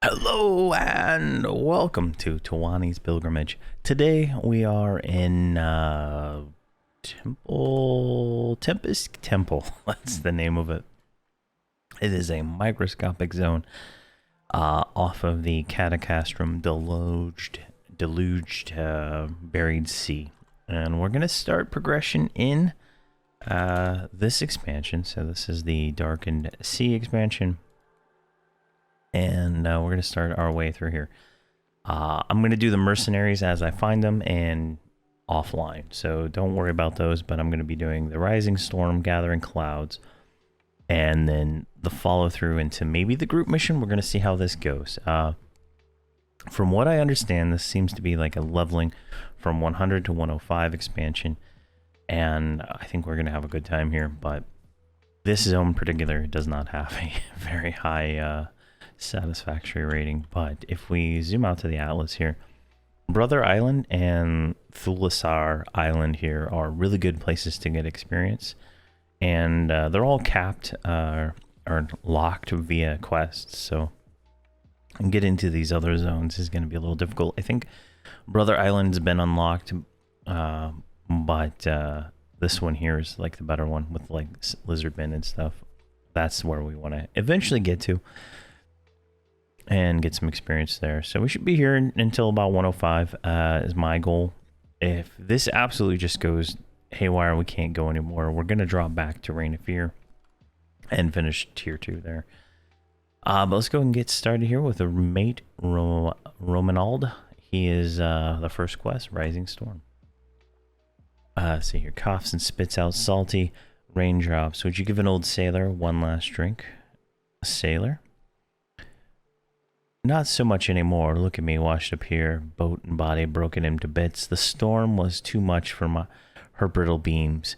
Hello and welcome to Towani's Pilgrimage. Today we are in Tempest Temple. That's the name of it. It is a microscopic zone off of the Catacastrum deluged buried sea. And we're going to start progression in this expansion. So this is the Darkened Sea expansion. And we're going to start our way through here. I'm going to do the mercenaries as I find them and offline. So don't worry about those, but I'm going to be doing the Rising Storm, Gathering Clouds, and then the follow through into maybe the group mission. We're going to see how this goes. From what I understand, this seems to be like a leveling from 100 to 105 expansion. And I think we're going to have a good time here, but this zone in particular does not have a very high satisfactory rating. But if we zoom out to the atlas here, Brother Island and Thulasar Island here are really good places to get experience, and they're all capped or locked via quests, so get into these other zones is going to be a little difficult. I think Brother Island's been unlocked, but this one here is like the better one with like Lizardmen and stuff. That's where we want to eventually get to and get some experience there. So we should be here until about 105 is my goal. If this absolutely just goes haywire, we can't go anymore, we're going to drop back to Reign of Fear and finish tier 2 there. But let's go and get started here with a mate, Romanald. He is the first quest, Rising Storm. See here, coughs and spits out salty raindrops. Would you give an old sailor one last drink? A sailor? Not so much anymore. Look at me, washed up here, boat and body broken into bits. The storm was too much for her brittle beams,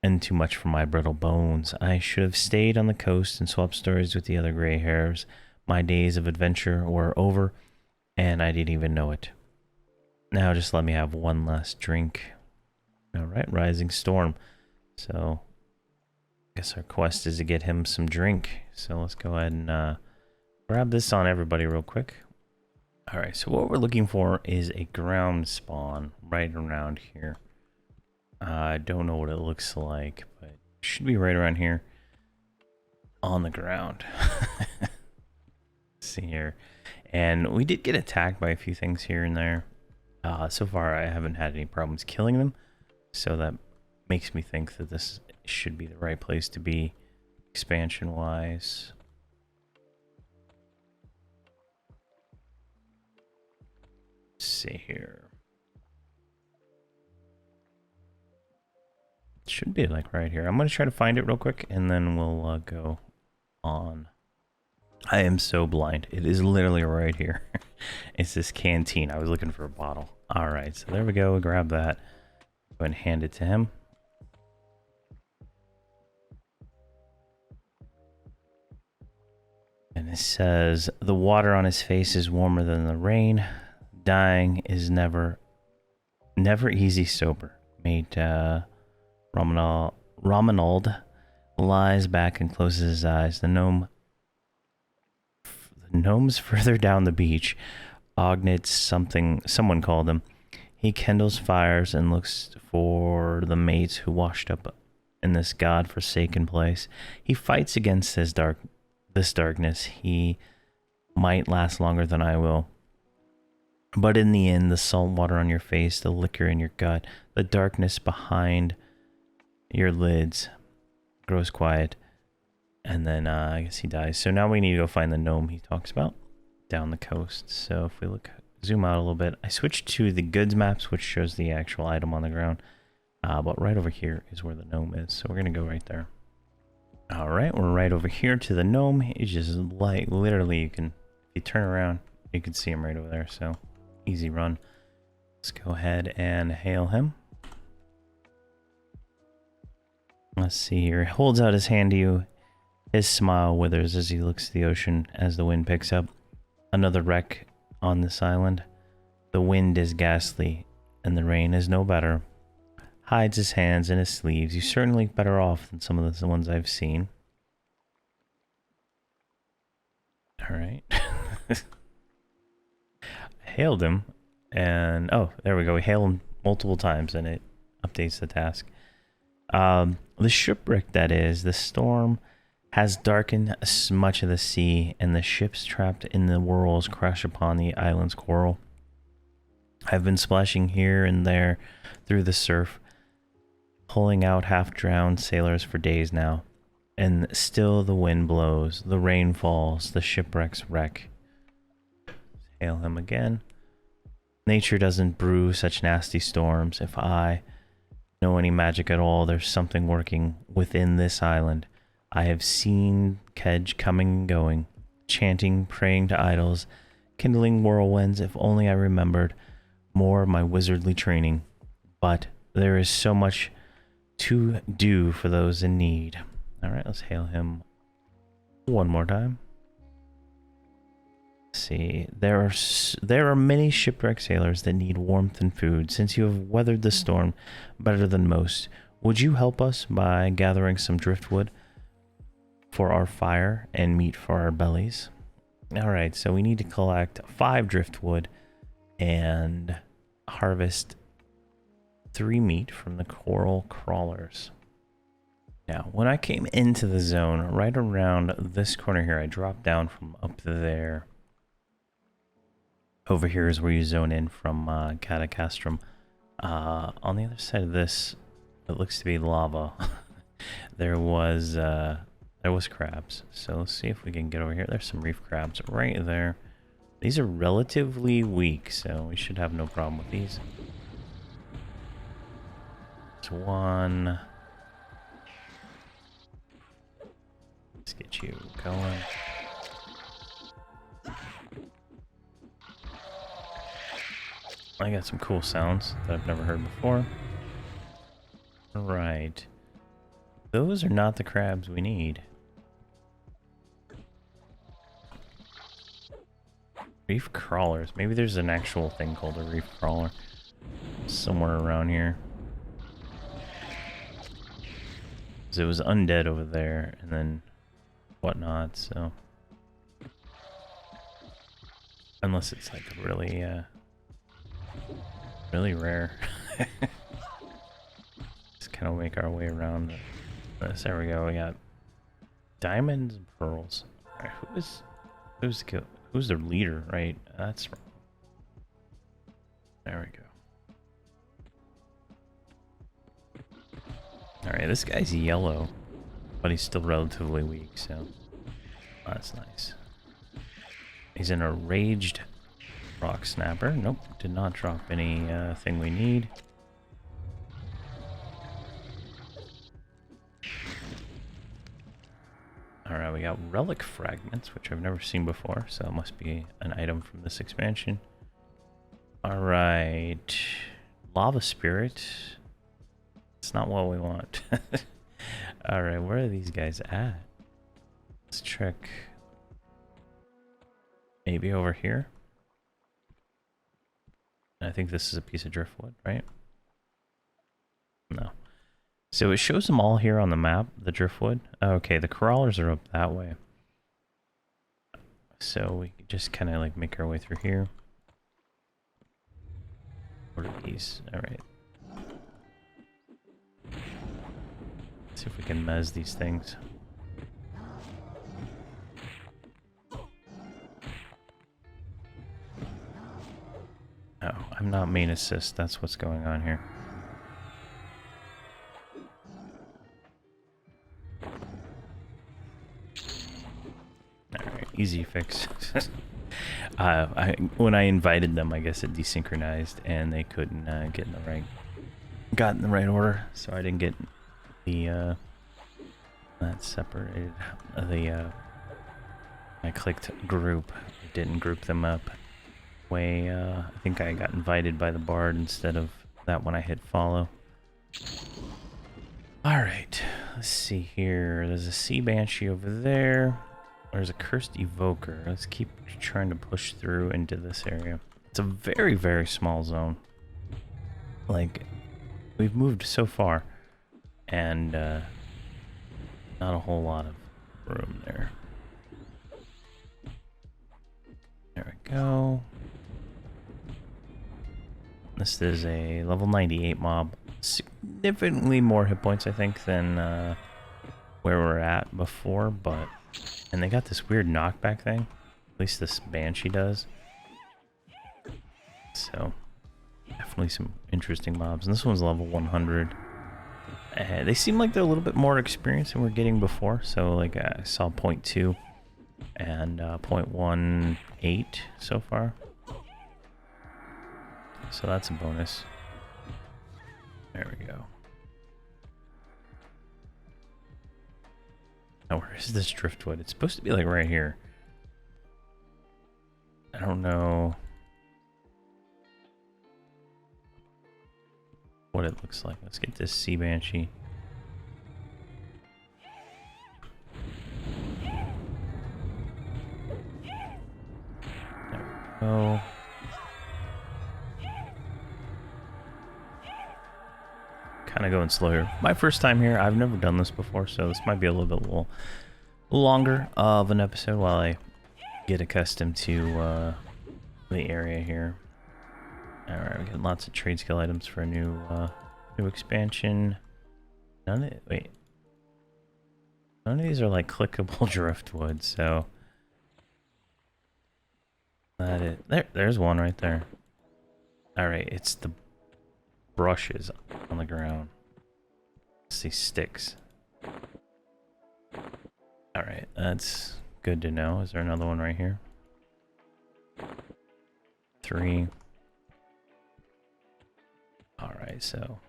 and too much for my brittle bones. I should have stayed on the coast and swapped stories with the other gray hairs. My days of adventure were over, and I didn't even know it. Now just let me have one last drink. All right, Rising Storm. So, I guess our quest is to get him some drink. So let's go ahead and grab this on everybody real quick. All right, so what we're looking for is a ground spawn right around here. I don't know what it looks like, but it should be right around here on the ground. Let's see here. And we did get attacked by a few things here and there. So far, I haven't had any problems killing them. So that makes me think that this should be the right place to be expansion-wise. Let's see here. Should be like right here. I'm going to try to find it real quick and then we'll go on. I am so blind. It is literally right here. It's this canteen. I was looking for a bottle. All right, so there we go. We'll grab that. Go and hand it to him. And it says, the water on his face is warmer than the rain. Dying is never easy sober. Mate, Romanald lies back and closes his eyes. The gnome's further down the beach. Ognids someone called him. He kindles fires and looks for the mates who washed up in this god-forsaken place. He fights against this darkness. He might last longer than I will. But in the end, the salt water on your face, the liquor in your gut, the darkness behind your lids grows quiet. And then I guess he dies. So now we need to go find the gnome he talks about down the coast. So if we zoom out a little bit, I switched to the goods maps, which shows the actual item on the ground. But right over here is where the gnome is. So we're going to go right there. All right, we're right over here to the gnome. It's just like literally if you turn around, you can see him right over there. So easy run. Let's go ahead and hail him. Let's see here. He holds out his hand to you. His smile withers as he looks at the ocean as the wind picks up. Another wreck on this island. The wind is ghastly, and the rain is no better. Hides his hands in his sleeves. You're certainly better off than some of the ones I've seen. All right. Hailed him, and oh, there we go. We hailed him multiple times, and it updates the task. The shipwreck, that is, the storm has darkened much of the sea, and the ships trapped in the whirls crash upon the island's coral. I've been splashing here and there through the surf, pulling out half-drowned sailors for days now, and still the wind blows, the rain falls, the shipwrecks wreck. Hail him again. Nature doesn't brew such nasty storms. If I know any magic at all, there's something working within this island. I have seen Kedge coming and going, chanting, praying to idols, kindling whirlwinds. If only I remembered more of my wizardly training. But there is so much to do for those in need. All right, let's hail him one more time. Let's see, there are many shipwrecked sailors that need warmth and food. Since you have weathered the storm better than most, would you help us by gathering some driftwood for our fire and meat for our bellies? All right, so we need to collect 5 driftwood and harvest 3 meat from the coral crawlers. Now, when I came into the zone, right around this corner here, I dropped down from up there. Over here is where you zone in from Catacastrum. On the other side of this, it looks to be lava. there was crabs. So let's see if we can get over here. There's some reef crabs right there. These are relatively weak, so we should have no problem with these. There's one. Let's get you going. I got some cool sounds that I've never heard before. Alright. Those are not the crabs we need. Reef crawlers. Maybe there's an actual thing called a reef crawler somewhere around here. 'Cause it was undead over there and then whatnot, so. Unless it's like really, really rare. Just kind of make our way around this. There we go. We got diamonds and pearls. All right, who's their leader? Right, that's wrong. There we go. All right, this guy's yellow, but he's still relatively weak, so that's nice. He's an enraged rock snapper. Nope, did not drop any thing we need. Alright, we got relic fragments, which I've never seen before, so it must be an item from this expansion. Alright, lava spirit. It's not what we want. Alright, where are these guys at? Let's check. Maybe over here? I think this is a piece of driftwood, right? No. So it shows them all here on the map, the driftwood. Okay, the crawlers are up that way. So we just kind of like make our way through here. What are these? Alright. See if we can mez these things. Oh, I'm not main assist. That's what's going on here. Alright, easy fix. When I invited them, I guess it desynchronized and they couldn't get in the right order, so I didn't get the that separated. I clicked group, it didn't group them up. I think I got invited by the bard instead of that when I hit follow. Alright, let's see here. There's a sea banshee over there. There's a cursed evoker. Let's keep trying to push through into this area. It's a very, very small zone. Like, we've moved so far and not a whole lot of room there. go. This is a level 98 mob. Significantly more hit points, I think, than where we're at before, but... And they got this weird knockback thing. At least this Banshee does. So, definitely some interesting mobs. And this one's level 100. They seem like they're a little bit more experienced than we're getting before. So, like, I saw 0.2 and 0.18 so far. So that's a bonus. There we go. Now, where is this driftwood? It's supposed to be like right here. I don't know what it looks like. Let's get this Sea Banshee. There we go. Kind of going slow here. My first time here. I've never done this before, so this might be a little bit longer of an episode while I get accustomed to the area here. Alright, we got lots of trade skill items for a new expansion. None of these are like clickable driftwood, so there's one right there. Alright, it's the brushes on the ground. It's these sticks. Alright, that's good to know. Is there another one right here? 3. Alright, so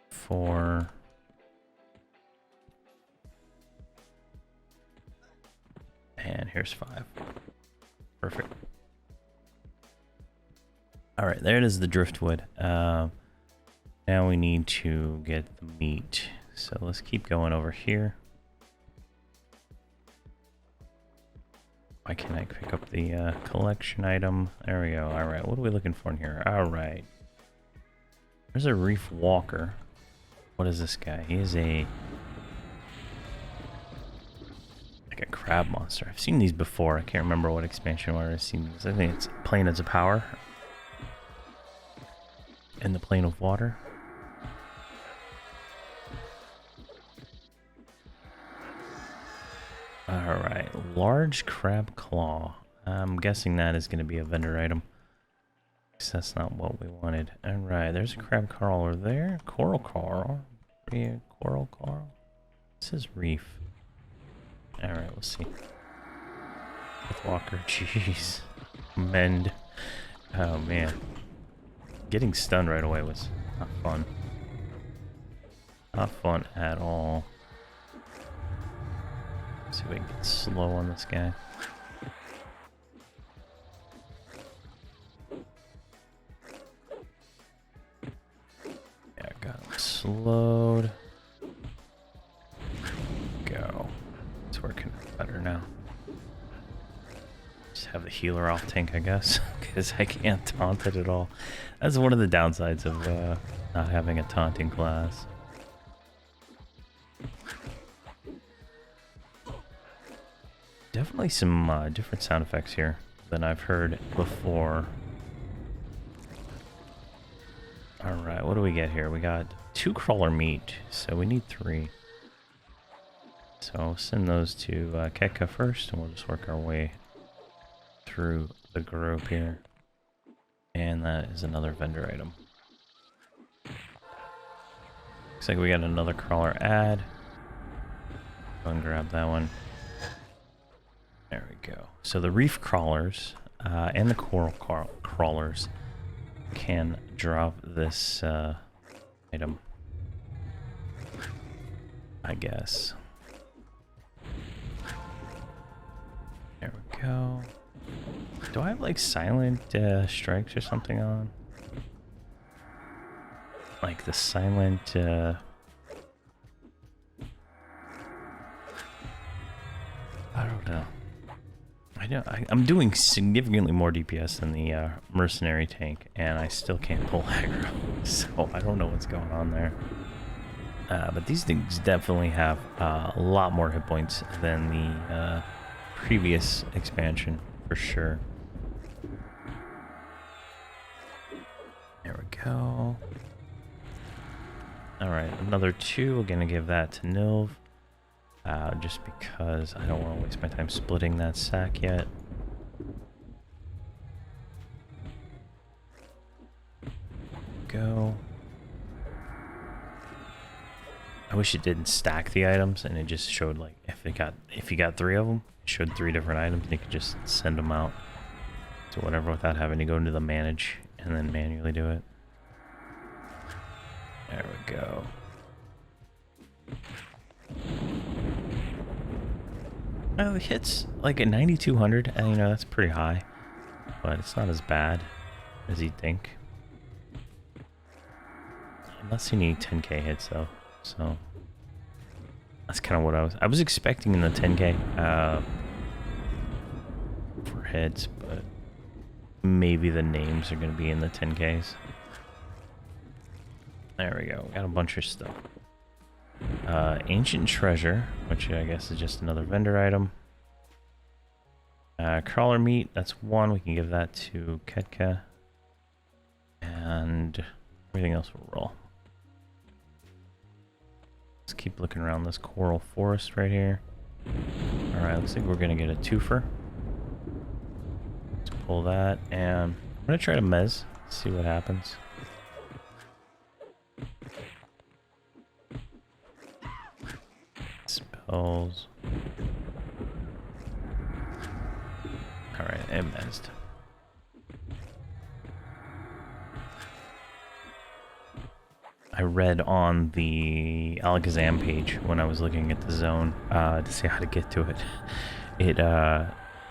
4. And here's 5. Perfect. Alright, there it is, the driftwood. Now we need to get the meat. So let's keep going over here. Why can't I pick up the collection item? There we go. Alright, what are we looking for in here? Alright. There's a reef walker. What is this guy? He is like a crab monster. I've seen these before. I can't remember what expansion where I've seen these. I think it's Plane as a Power. In the plane of water. Alright, large crab claw. I'm guessing that is going to be a vendor item. Because that's not what we wanted. Alright, there's a crab crawler there. Coral crawler. Yeah, coral coral. This is reef. Alright, let's see. With Walker, jeez. Mend. Oh man. Getting stunned right away was not fun. Not fun at all. Let's see if we can get slow on this guy. Yeah, got him slowed. Go. It's working better now. Just have the healer off tank, I guess, because I can't taunt it at all. That's one of the downsides of not having a taunting class. Definitely some different sound effects here than I've heard before. Alright, what do we get here? We got 2 crawler meat, so we need 3. So I'll send those to Ketka first, and we'll just work our way through the group here. And that is another vendor item. Looks like we got another crawler ad. Go and grab that one. There we go. So the reef crawlers and the coral crawlers can drop this item, I guess. There we go. Do I have like silent strikes or something on? Like the silent I don't know. I'm doing significantly more DPS than the mercenary tank, and I still can't pull aggro. So I don't know what's going on there. But these things definitely have a lot more hit points than the previous expansion. for sure. There we go. Alright, another 2. We're gonna give that to Nilv. Just because I don't want to waste my time splitting that sack yet. Go. I wish it didn't stack the items and it just showed like if you got 3 of them, it showed 3 different items and you could just send them out to whatever without having to go into the manage and then manually do it. There we go. Oh, it hits like at 9,200, and you know that's pretty high, but it's not as bad as you'd think. I'm not seeing any 10k hits though, so that's kind of what I was expecting in the 10k for hits, but maybe the names are going to be in the 10ks. There we go. Got a bunch of stuff. Ancient treasure, which I guess is just another vendor item. Crawler meat, that's 1. We can give that to Ketka. And everything else will roll. Let's keep looking around this coral forest right here. Alright, looks like we're gonna get a 2-fer. Let's pull that, and I'm gonna try to mez, see what happens. Spells. Alright, and mezzed. I read on the Alakazam page when I was looking at the zone to see how to get to it.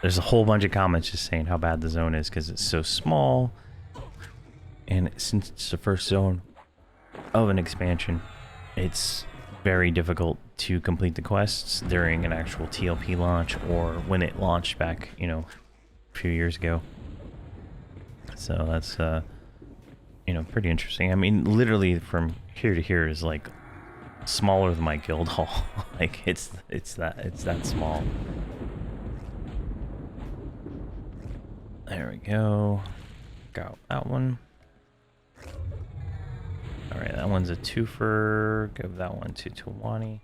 There's a whole bunch of comments just saying how bad the zone is because it's so small, and since it's the first zone of an expansion, it's very difficult to complete the quests during an actual TLP launch or when it launched back, you know, a few years ago. So that's you know, pretty interesting. I mean, literally from here to here is like smaller than my guild hall. Like it's that small. There we go. Got that one. All right, that one's a 2-fer. Give that one to Towani.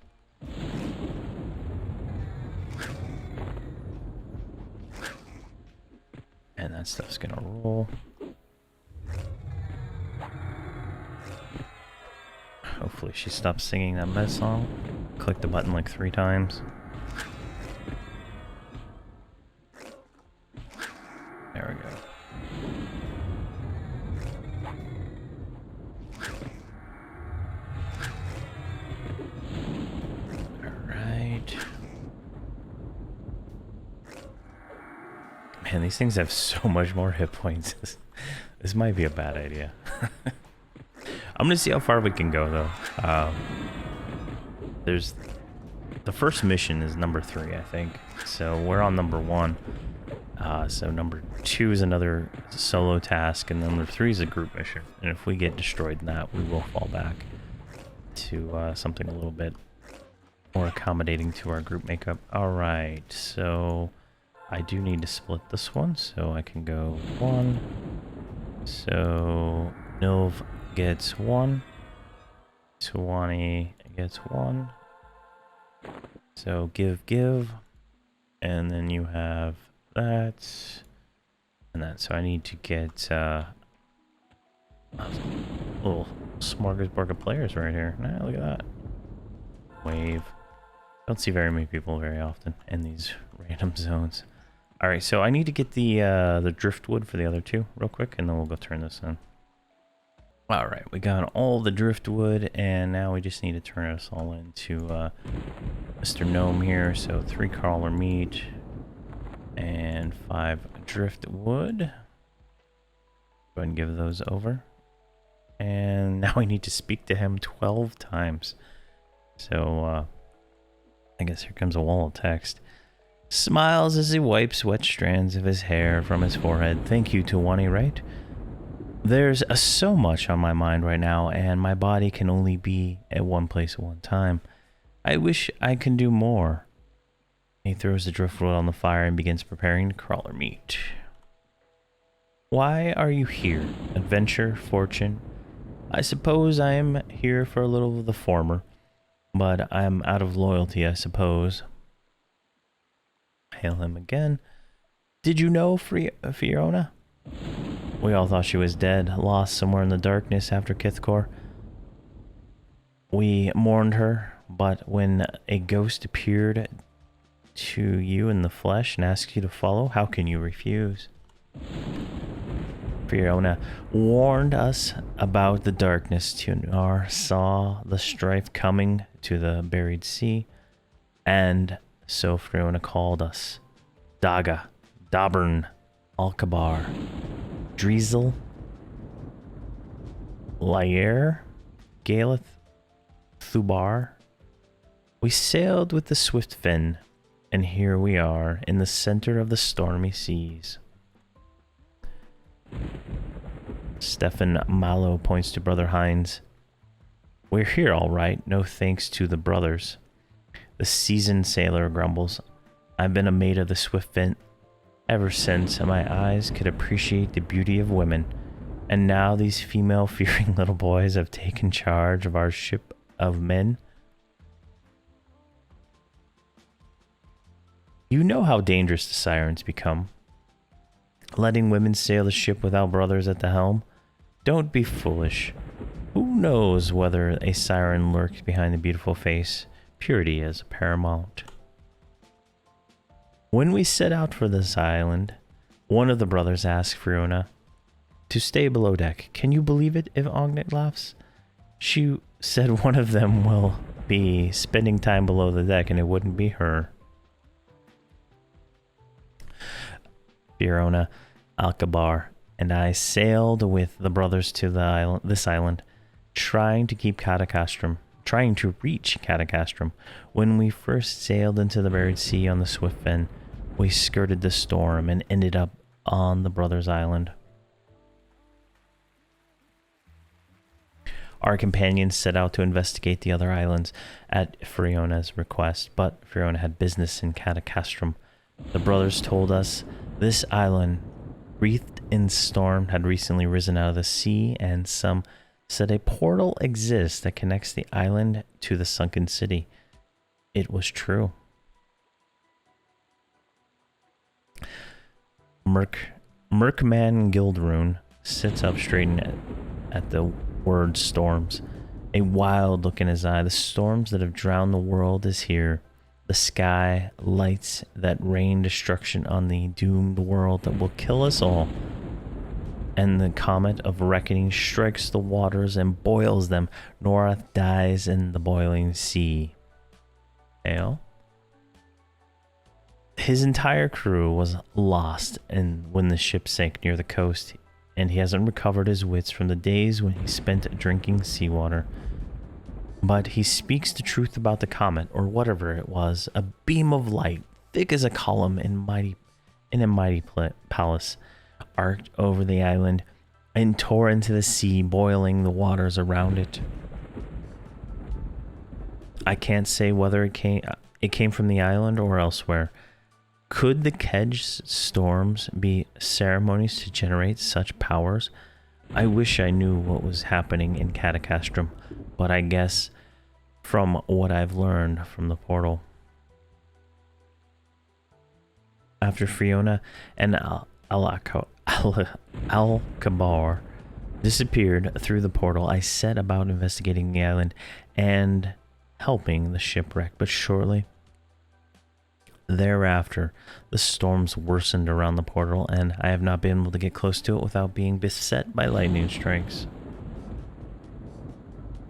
And that stuff's gonna roll. Hopefully she stops singing that mess song. Click the button like 3 times. There we go. Alright. Man, these things have so much more hit points. This might be a bad idea. I'm gonna see how far we can go though. There's the first mission is number 3, I think. So we're on number 1. So number 2 is another solo task, and number 3 is a group mission. And if we get destroyed in that, we will fall back to something a little bit more accommodating to our group makeup. All right, so I do need to split this one, so I can go 1. So Nilv gets 1. Towani gets 1. So give, and then you have that and that. So I need to get a little smorgasbord of players right here. Nah, look at that. Wave. Don't see very many people very often in these random zones. All right, so I need to get the driftwood for the other 2 real quick, and then we'll go turn this in. All right, we got all the driftwood, and now we just need to turn us all into Mr. Gnome here. So 3 crawler meat and 5 driftwood. Go ahead and give those over. And now we need to speak to him 12 times. So I guess here comes a wall of text. Smiles as he wipes wet strands of his hair from his forehead. Thank you, Towani, right? There's so much on my mind right now, and my body can only be at one place at one time. I wish I can do more. He throws the driftwood on the fire and begins preparing the crawler meat. Why are you here? Adventure? Fortune? I suppose I am here for a little of the former, but I am out of loyalty, I suppose. Hail him again. Did you know Fiona? We all thought she was dead, lost somewhere in the darkness after Kithkor. We mourned her, but when a ghost appeared to you in the flesh and asked you to follow, how can you refuse? Fiona warned us about the darkness. Tunar saw the strife coming to the buried sea, and so Fiona called us. Daga, Dabern, Alkabar, Driesel, Lair, Galeth, Thubar. We sailed with the swift fin, and here we are in the center of the stormy seas. Stefan Malo points to Brother Hines. We're here all right, no thanks to the brothers. The seasoned sailor grumbles. I've been a mate of the swift fin ever since my eyes could appreciate the beauty of women, and now these female-fearing little boys have taken charge of our ship of men. You know how dangerous the sirens become. Letting women sail the ship without brothers at the helm? Don't be foolish. Who knows whether a siren lurks behind the beautiful face? Purity is paramount. When we set out for this island, one of the brothers asked Fiona to stay below deck. Can you believe it if Ognet laughs? She said one of them will be spending time below the deck and it wouldn't be her. Fiona, Alkabar, and I sailed with the brothers to this island, trying to reach Catacastrum. When we first sailed into the buried sea on the Swift Fin, we skirted the storm and ended up on the brothers' island. Our companions set out to investigate the other islands at Fiona's request, but Fiona had business in Catacastrum. The brothers told us this island, wreathed in storm, had recently risen out of the sea, and some said a portal exists that connects the island to the sunken city. It was true. Merkman Gildrune sits up straight at the word storms, a wild look in his eye. The storms that have drowned the world is here. The sky lights that rain destruction on the doomed world that will kill us all. And the comet of reckoning strikes the waters and boils them. Norath dies in the boiling sea. Ale? His entire crew was lost when the ship sank near the coast, and he hasn't recovered his wits from the days when he spent drinking seawater. But he speaks the truth about the comet, or whatever it was, a beam of light, thick as a column in a mighty palace, arced over the island and tore into the sea, boiling the waters around it. I can't say whether it came from the island or elsewhere. Could the Kedge storms be ceremonies to generate such powers? I wish I knew what was happening in Catacastrum, but I guess from what I've learned from the portal. After Fiona and Al-Kabar disappeared through the portal, I set about investigating the island and helping the shipwreck, but shortly thereafter, the storms worsened around the portal, and I have not been able to get close to it without being beset by lightning strikes.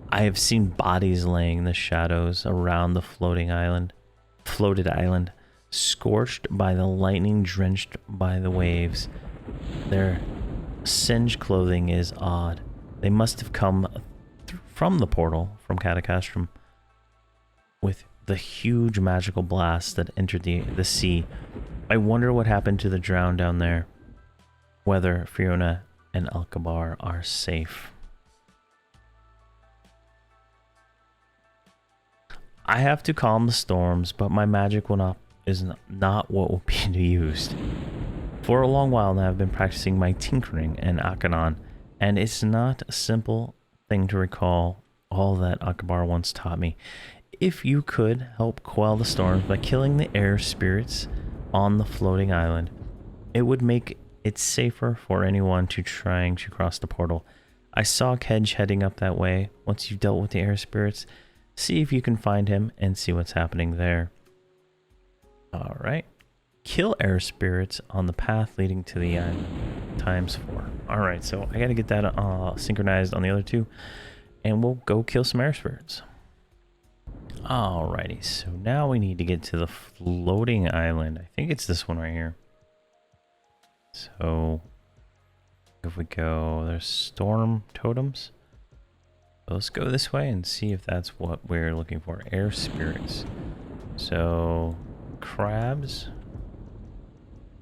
I have seen bodies laying in the shadows around the floated island, scorched by the lightning, drenched by the waves. Their singed clothing is odd. They must have come from the portal from Catacastrum with the huge magical blast that entered the sea. I wonder what happened to the drowned down there. Whether Fiona and Alkabar are safe. I have to calm the storms, but my magic will not is not what will be used. For a long while now, I've been practicing my tinkering and Akanon, and it's not a simple thing to recall all that Akbar once taught me. If you could help quell the storms by killing the air spirits on the floating island, it would make it safer for anyone trying to cross the portal. I saw Kedge heading up that way. Once you've dealt with the air spirits, see if you can find him and see what's happening there. Alright. Kill air spirits on the path leading to the island. ×4. Alright, so I gotta get that synchronized on the other two. And we'll go kill some air spirits. Alrighty, so now we need to get to the floating island. I think it's this one right here. So if we go, there's storm totems. So let's go this way and see if that's what we're looking for. Air spirits. So crabs.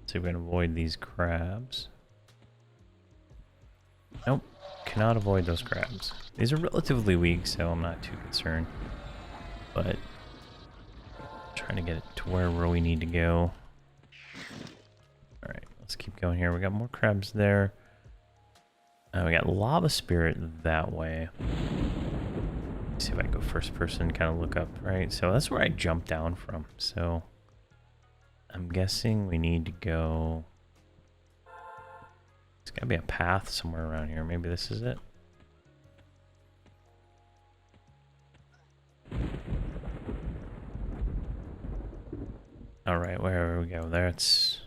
So we're going to avoid these crabs. Nope, cannot avoid those crabs. These are relatively weak, so I'm not too concerned. But trying to get it to where we need to go. Alright, let's keep going here. We got more crabs there. We got lava spirit that way. Let's see if I go first person, kind of look up, right? So that's where I jumped down from. So I'm guessing we need to go. There's got to be a path somewhere around here. Maybe this is it. All right, wherever we go, there it's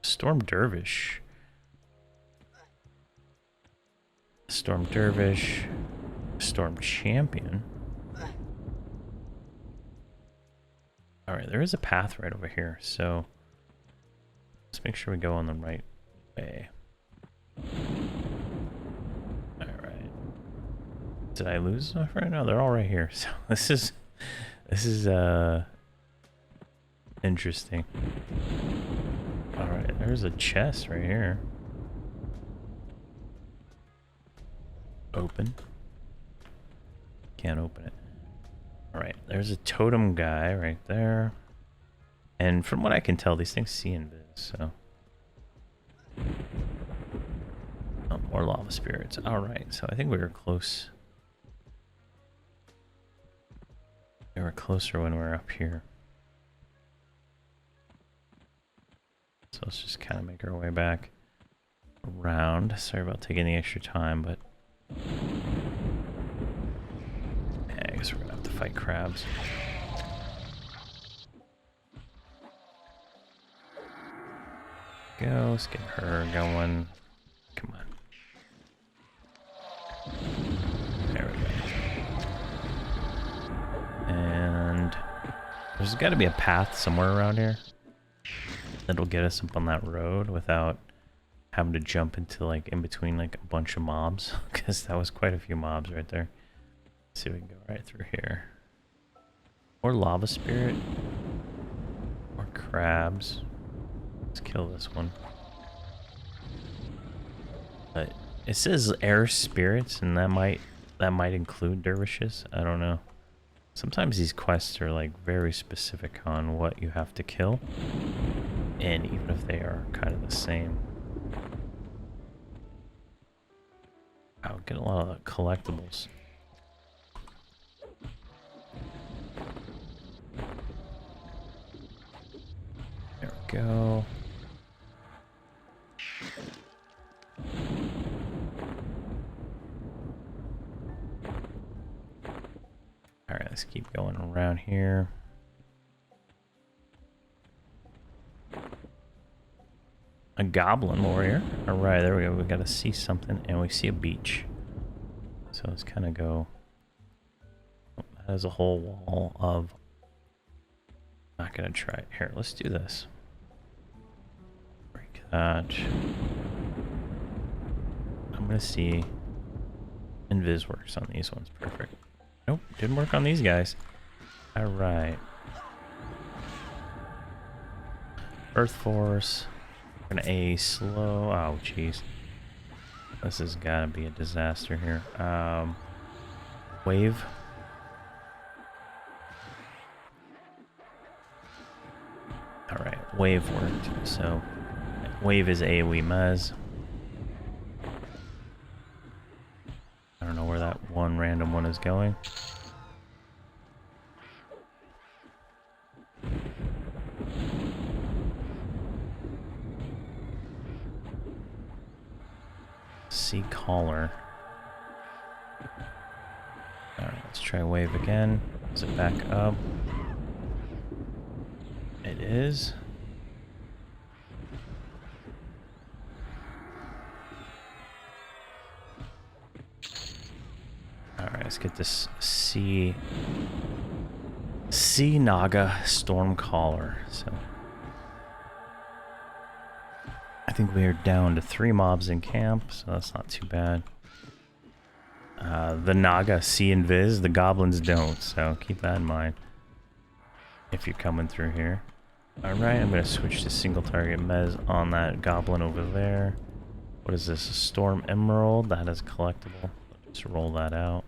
Storm Dervish. Storm Dervish, Storm Champion. Alright, there is a path right over here, so let's make sure we go on the right way. Alright. Did I lose my friend? No, they're all right here. So this is interesting. Alright, there's a chest right here. Open. Can't open it. Alright, there's a totem guy right there. And from what I can tell, these things see invis, so. Oh, more lava spirits. Alright, so I think we were close. We were closer when we were up here. So let's just kind of make our way back around. Sorry about taking the extra time, but yeah, I guess we're gonna have to fight crabs. Go, let's get her going. Come on. There we go. And there's got to be a path somewhere around here that'll get us up on that road without having to jump into like in between like a bunch of mobs, because that was quite a few mobs right there. Let's see if we can go right through here. Or lava spirit. Or crabs. Let's kill this one. But it says air spirits, and that might include dervishes. I don't know. Sometimes these quests are like very specific on what you have to kill, and even if they are kind of the same. I'll get a lot of collectibles. There we go. Alright, let's keep going around here. A goblin warrior. Alright, there we go. We gotta see something, and we see a beach. So let's kind of go. Oh, that has a whole wall of. Not gonna try it. Here, let's do this. Break that. I'm gonna see. Invis works on these ones. Perfect. Nope, didn't work on these guys. Alright. Earth Force. We're gonna A slow. Oh, jeez. This has gotta be a disaster here. Wave. Alright, wave worked. So, wave is AoE mez. I don't know where that one random one is going. See caller. Alright, let's try wave again. Is it back up? It is. Alright, let's get this C Naga Storm Caller. So I think we are down to 3 mobs in camp, so that's not too bad. The Naga see invis, the goblins don't, so keep that in mind if you're coming through here. Alright, I'm going to switch to single target mez on that goblin over there. What is this? A Storm Emerald? That is collectible. Let's roll that out.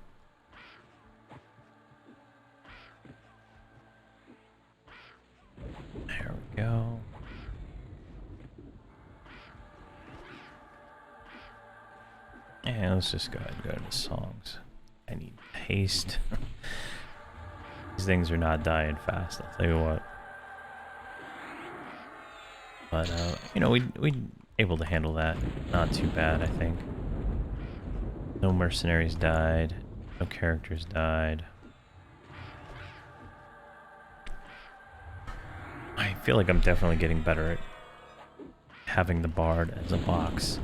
There we go. And let's just go ahead and go into songs. I need haste. These things are not dying fast, I'll tell you what. But, you know, we able to handle that. Not too bad, I think. No mercenaries died. No characters died. I feel like I'm definitely getting better at having the bard as a box.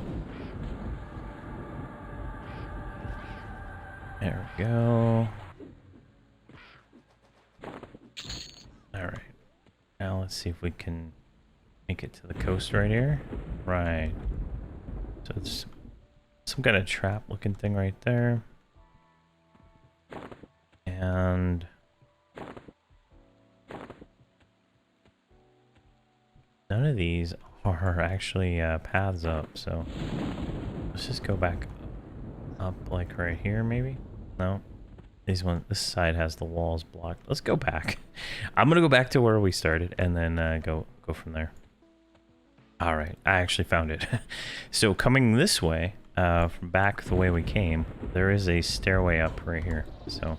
There we go. Alright. Now let's see if we can make it to the coast right here. Right. So it's some kind of trap looking thing right there. And none of these are actually paths up, so let's just go back up like right here maybe. No, this side has the walls blocked. Let's go back. I'm gonna go back to where we started and then go from there. All right, I actually found it. So coming this way, from back the way we came, there is a stairway up right here. So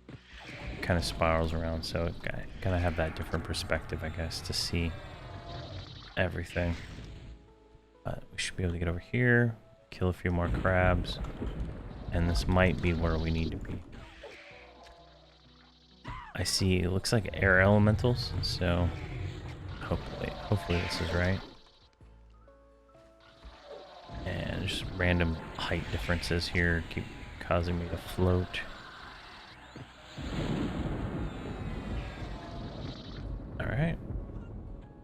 it kind of spirals around. So gotta have that different perspective, I guess, to see everything. But we should be able to get over here, kill a few more crabs. And this might be where we need to be. I see, it looks like air elementals, so hopefully this is right. And just random height differences here keep causing me to float. Alright.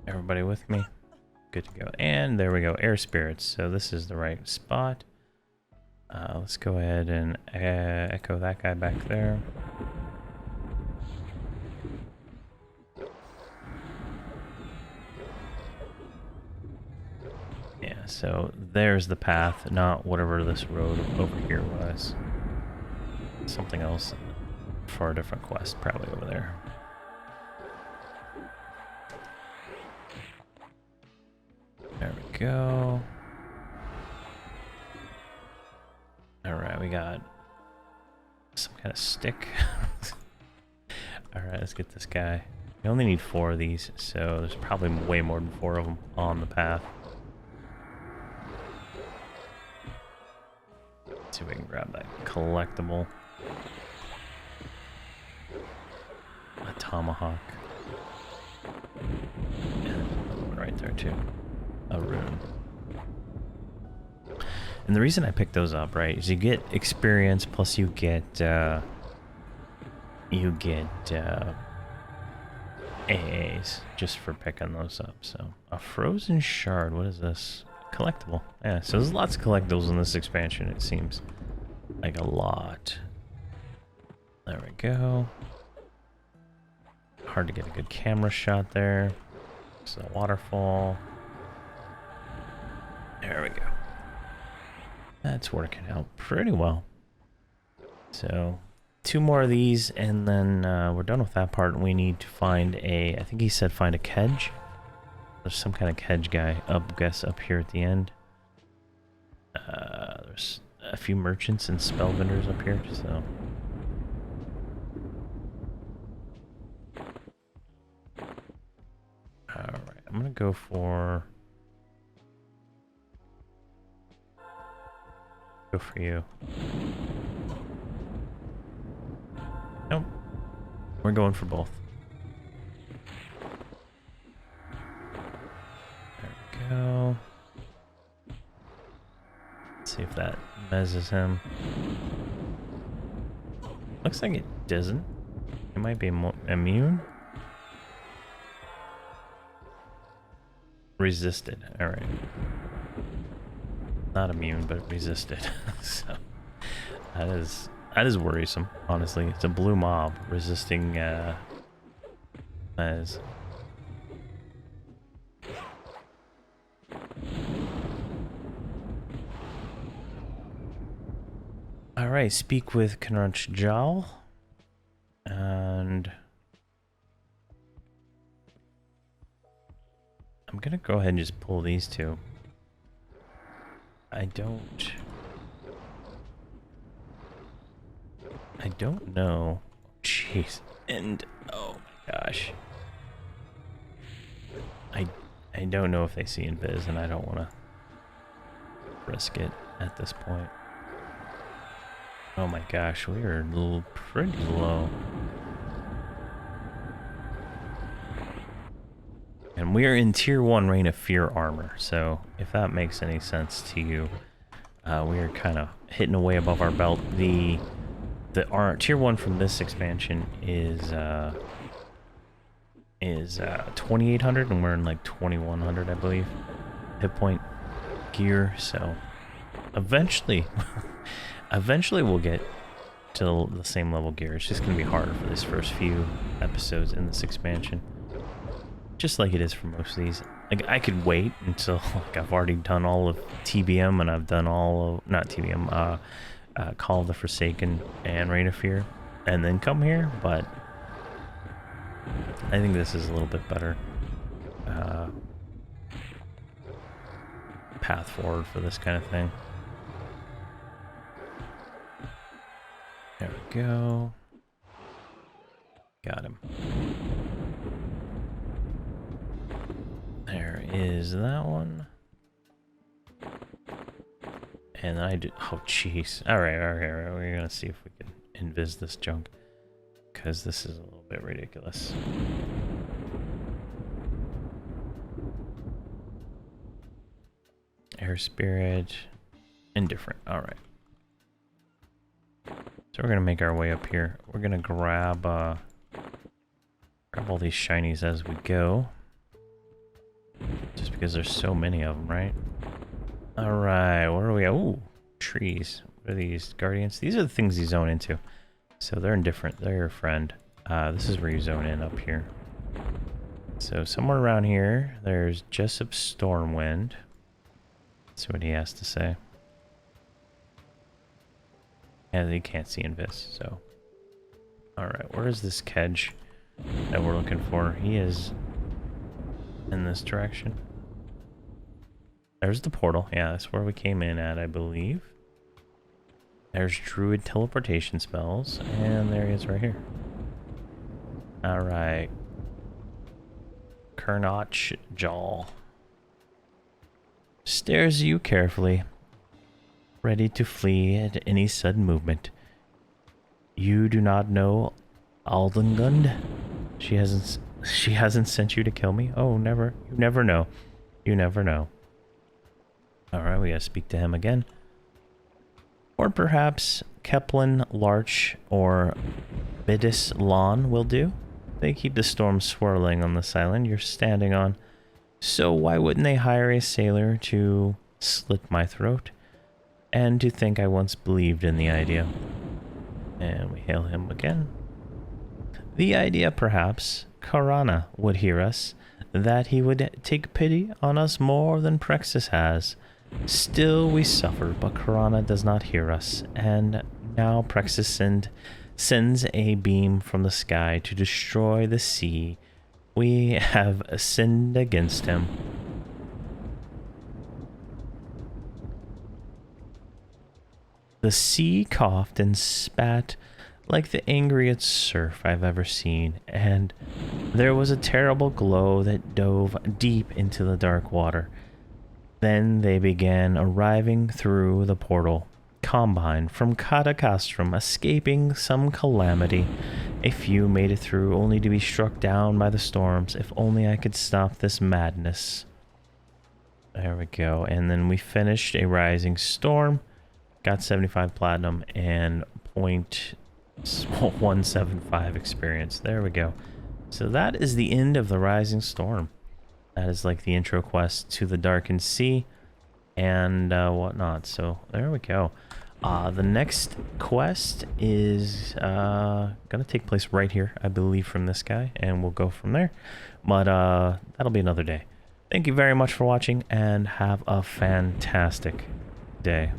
Everybody with me? Good to go. And there we go, air spirits. So this is the right spot. Let's go ahead and echo that guy back there. Yeah, so there's the path, not whatever this road over here was. Something else for a different quest, probably over there. There we go. Alright, we got some kind of stick. Alright, let's get this guy. We only need 4 of these, so there's probably way more than 4 of them on the path. Let's see if we can grab that collectible. A tomahawk. And there's another one right there too. A rune. And the reason I picked those up, right, is you get experience plus you get AAs just for picking those up. So a frozen shard, what is this? Collectible. Yeah, so there's lots of collectibles in this expansion, it seems. Like a lot. There we go. Hard to get a good camera shot there. It's a waterfall. There we go. That's working out pretty well. So 2 more of these, and then we're done with that part. We need to find I think he said find a kedge. There's some kind of kedge guy up here at the end. There's a few merchants and spell vendors up here, so. Alright, I'm gonna go for you. Nope. We're going for both. There we go. Let's see if that mezzes him. Looks like it doesn't. It might be immune. Resisted. Alright. Not immune, but resisted. So that is worrisome, honestly. It's a blue mob resisting Mez. Alright, speak with Verant Interactive. And I'm gonna go ahead and just pull these two. I don't know. Jeez. And oh my gosh. I don't know if they see invis, and I don't want to risk it at this point. Oh my gosh, we are pretty low. And we are in tier 1 Reign of Fear armor, so if that makes any sense to you, we are kind of hitting away above our belt. Our tier 1 from this expansion is 2800, and we're in like 2100, I believe, hit point gear. So eventually we'll get to the same level gear. It's just gonna be harder for these first few episodes in this expansion, just like it is for most of these. Like, I could wait until like I've already done all of TBM, and I've done all of not TBM, Call of the Forsaken and Reign of Fear, and then come here, but I think this is a little bit better path forward for this kind of thing. There we go. Got him. There is that one. And I did. Oh, jeez. Alright, we're gonna see if we can invis this junk, because this is a little bit ridiculous. Air Spirit. Indifferent. Alright. So we're gonna make our way up here. We're gonna grab all these shinies as we go, just because there's so many of them, right? Alright, where are we at? Ooh, trees. What are these? Guardians? These are the things you zone into. So they're indifferent. They're your friend. This is where you zone in up here. So somewhere around here, there's Jessup Stormwind. Let's see what he has to say. Yeah, you can't see invis, so. Alright, where is this kedge that we're looking for? He is in this direction. There's the portal. Yeah, that's where we came in at, I believe. There's Druid teleportation spells, and there he is right here. Alright. Verant stares you carefully, ready to flee at any sudden movement. You do not know Aldengund? She hasn't sent you to kill me? Oh, never. You never know. You never know. Alright, we gotta speak to him again. Or perhaps Keplin, Larch, or Bidis Lawn will do. They keep the storm swirling on this island you're standing on. So why wouldn't they hire a sailor to slit my throat? And to think I once believed in the idea. And we hail him again. The idea, perhaps, Karana would hear us, that he would take pity on us more than Prexis has. Still we suffer, but Karana does not hear us, and now Prexis and sends a beam from the sky to destroy the sea. We have sinned against him. The sea coughed and spat like the angriest surf I've ever seen, and there was a terrible glow that dove deep into the dark water. Then they began arriving through the portal, combine from Catacastrum, escaping some calamity. A few made it through, only to be struck down by the storms. If only I could stop this madness. There we go. And then we finished a Rising Storm, got 75 platinum and 0.175 experience. There we go. So that is the end of the Rising Storm. That is like the intro quest to the Darkened Sea and whatnot. So there we go. The next quest is gonna take place right here, I believe, from this guy, and we'll go from there. But that'll be another day. Thank you very much for watching, and have a fantastic day.